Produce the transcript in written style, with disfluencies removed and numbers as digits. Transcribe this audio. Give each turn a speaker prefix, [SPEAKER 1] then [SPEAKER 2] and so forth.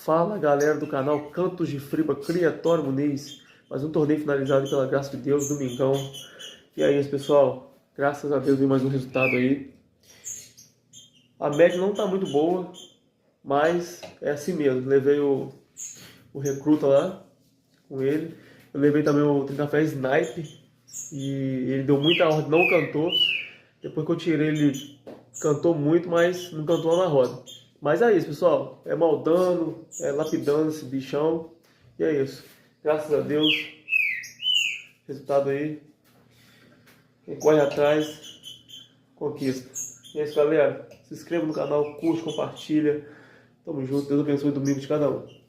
[SPEAKER 1] Fala galera do canal Cantos de Fripa, Criatório Muniz. Mais um torneio finalizado pela graça de Deus, domingão. E é isso, pessoal. Graças a Deus, vi mais um resultado aí. A média não tá muito boa, mas é assim mesmo. Levei o recruta lá com ele. Eu levei também o Café Snipe e ele deu muita ordem, não cantou. Depois que eu tirei, ele cantou muito, mas não cantou na roda. Mas é isso, pessoal. É moldando, é lapidando esse bichão. E é isso. Graças a Deus. Resultado aí. Quem corre atrás, conquista. E é isso, galera. Se inscreva no canal, curte, compartilha. Tamo junto. Deus abençoe o domingo de cada um.